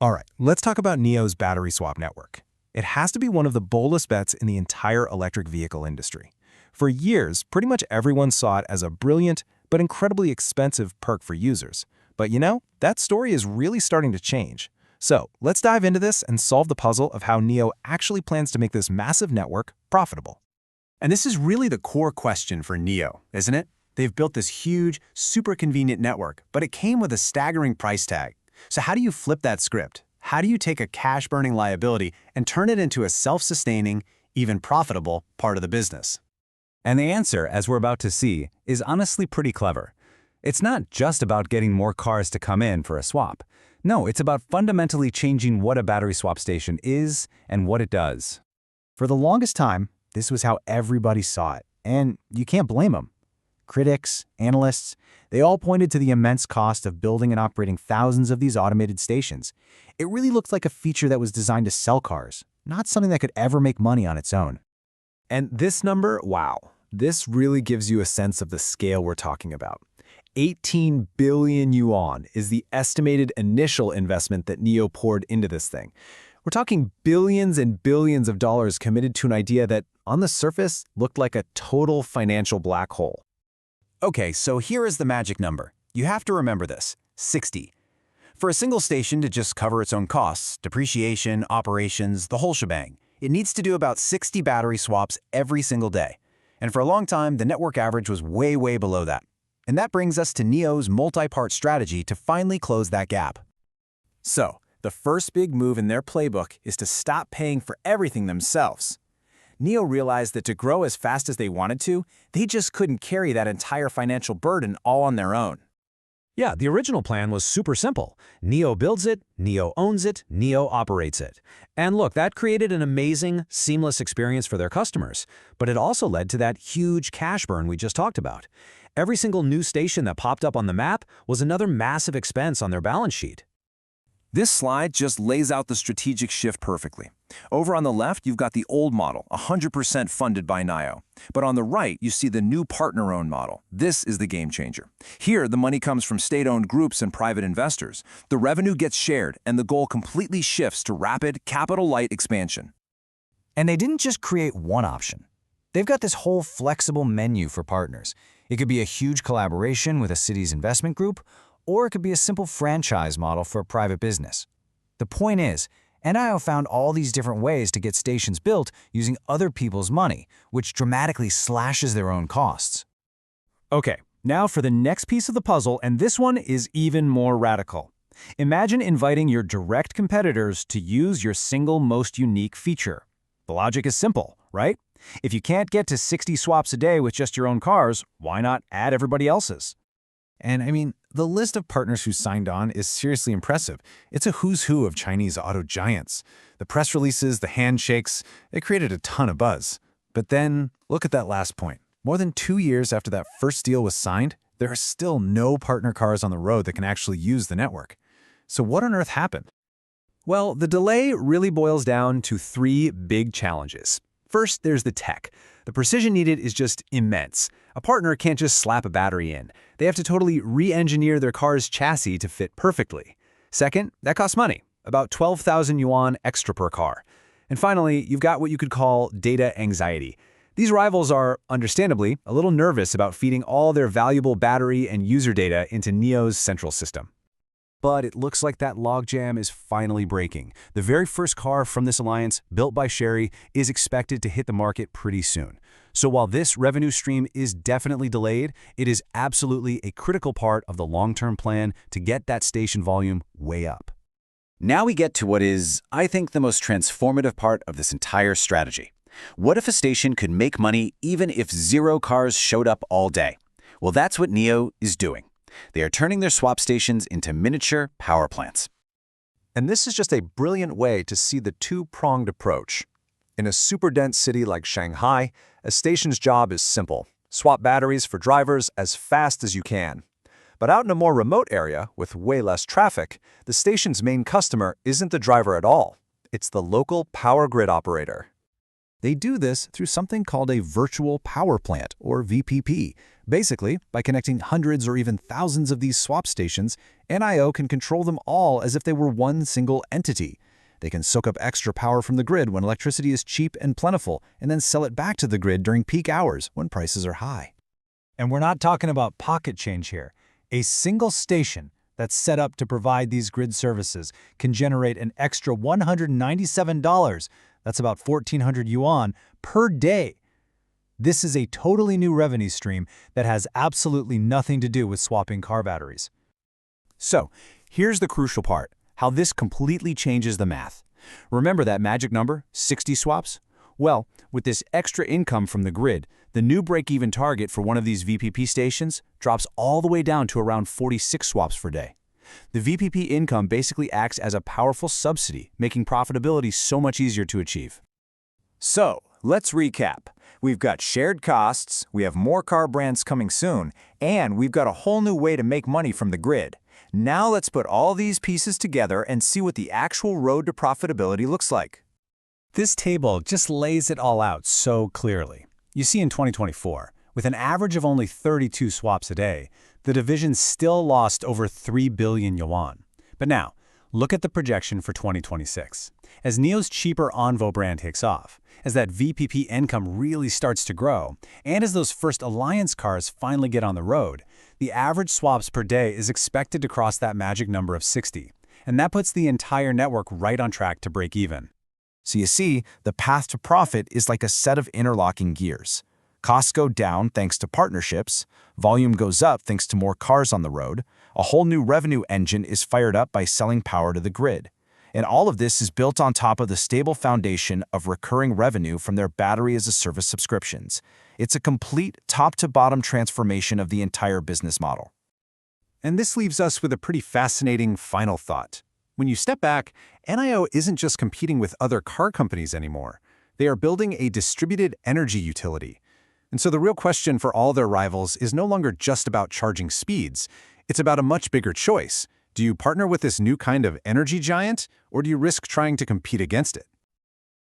All right, let's talk about NIO's battery swap network. It has to be one of the boldest bets in the entire electric vehicle industry. For years, pretty much everyone saw it as a brilliant but incredibly expensive perk for users. But that story is really starting to change. So let's dive into this and solve the puzzle of how NIO actually plans to make this massive network profitable. And this is really the core question for NIO, isn't it? They've built this huge, super convenient network, but it came with a staggering price tag. So how do you flip that script? How do you take a cash-burning liability and turn it into a self-sustaining, even profitable part of the business? And the answer, as we're about to see, is honestly pretty clever. It's not just about getting more cars to come in for a swap. No, it's about fundamentally changing what a battery swap station is and what it does. For the longest time, this was how everybody saw it, and you can't blame them. Critics, analysts, they all pointed to the immense cost of building and operating thousands of these automated stations. It really looked like a feature that was designed to sell cars, not something that could ever make money on its own. And this number, wow, this really gives you a sense of the scale we're talking about. 18 billion yuan is the estimated initial investment that NIO poured into this thing. We're talking billions and billions of dollars committed to an idea that, on the surface, looked like a total financial black hole. Okay, so here is the magic number. You have to remember this, 60. For a single station to just cover its own costs, depreciation, operations, the whole shebang, it needs to do about 60 battery swaps every single day. And for a long time, the network average was way, way below that. And that brings us to NIO's multi-part strategy to finally close that gap. So, the first big move in their playbook is to stop paying for everything themselves. NIO realized that to grow as fast as they wanted to, they just couldn't carry that entire financial burden all on their own. Yeah, the original plan was super simple. NIO builds it, NIO owns it, NIO operates it. And look, that created an amazing, seamless experience for their customers. But it also led to that huge cash burn we just talked about. Every single new station that popped up on the map was another massive expense on their balance sheet. This slide just lays out the strategic shift perfectly. Over on the left, you've got the old model, 100% funded by NIO. But on the right, you see the new partner-owned model. This is the game changer. Here, the money comes from state-owned groups and private investors. The revenue gets shared, and the goal completely shifts to rapid, capital-light expansion. And they didn't just create one option. They've got this whole flexible menu for partners. It could be a huge collaboration with a city's investment group, or it could be a simple franchise model for a private business. The point is, NIO found all these different ways to get stations built using other people's money, which dramatically slashes their own costs. Okay, now for the next piece of the puzzle, and this one is even more radical. Imagine inviting your direct competitors to use your single most unique feature. The logic is simple, right? If you can't get to 60 swaps a day with just your own cars, why not add everybody else's? And the list of partners who signed on is seriously impressive. It's a who's who of Chinese auto giants. The press releases, the handshakes, it created a ton of buzz. But then, look at that last point. More than 2 years after that first deal was signed, there are still no partner cars on the road that can actually use the network. So what on earth happened? Well, the delay really boils down to 3 big challenges. First, there's the tech. The precision needed is just immense. A partner can't just slap a battery in. They have to totally re-engineer their car's chassis to fit perfectly. Second, that costs money, about 12,000 yuan extra per car. And finally, you've got what you could call data anxiety. These rivals are, understandably, a little nervous about feeding all their valuable battery and user data into NIO's central system. But it looks like that logjam is finally breaking. The very first car from this alliance, built by Sherry, is expected to hit the market pretty soon. So while this revenue stream is definitely delayed, it is absolutely a critical part of the long-term plan to get that station volume way up. Now we get to what is, I think, the most transformative part of this entire strategy. What if a station could make money even if 0 cars showed up all day? Well, that's what NIO is doing. They are turning their swap stations into miniature power plants. And this is just a brilliant way to see the two-pronged approach. In a super-dense city like Shanghai, a station's job is simple. Swap batteries for drivers as fast as you can. But out in a more remote area with way less traffic, the station's main customer isn't the driver at all. It's the local power grid operator. They do this through something called a virtual power plant, or VPP, Basically, by connecting hundreds or even thousands of these swap stations, NIO can control them all as if they were one single entity. They can soak up extra power from the grid when electricity is cheap and plentiful, and then sell it back to the grid during peak hours when prices are high. And we're not talking about pocket change here. A single station that's set up to provide these grid services can generate an extra $197, that's about 1,400 yuan, per day. This is a totally new revenue stream that has absolutely nothing to do with swapping car batteries. So, here's the crucial part, how this completely changes the math. Remember that magic number, 60 swaps? Well, with this extra income from the grid, the new break-even target for one of these VPP stations drops all the way down to around 46 swaps per day. The VPP income basically acts as a powerful subsidy, making profitability so much easier to achieve. So, let's recap. We've got shared costs, we have more car brands coming soon, and we've got a whole new way to make money from the grid. Now let's put all these pieces together and see what the actual road to profitability looks like. This table just lays it all out so clearly. You see, in 2024, with an average of only 32 swaps a day, the division still lost over 3 billion yuan. But now, look at the projection for 2026. As NIO's cheaper Envo brand takes off, as that VPP income really starts to grow, and as those first Alliance cars finally get on the road, the average swaps per day is expected to cross that magic number of 60, and that puts the entire network right on track to break even. So you see, the path to profit is like a set of interlocking gears. Costs go down thanks to partnerships, volume goes up thanks to more cars on the road, a whole new revenue engine is fired up by selling power to the grid. And all of this is built on top of the stable foundation of recurring revenue from their battery-as-a-service subscriptions. It's a complete top-to-bottom transformation of the entire business model. And this leaves us with a pretty fascinating final thought. When you step back, NIO isn't just competing with other car companies anymore. They are building a distributed energy utility. And so the real question for all their rivals is no longer just about charging speeds. It's about a much bigger choice. Do you partner with this new kind of energy giant, or do you risk trying to compete against it?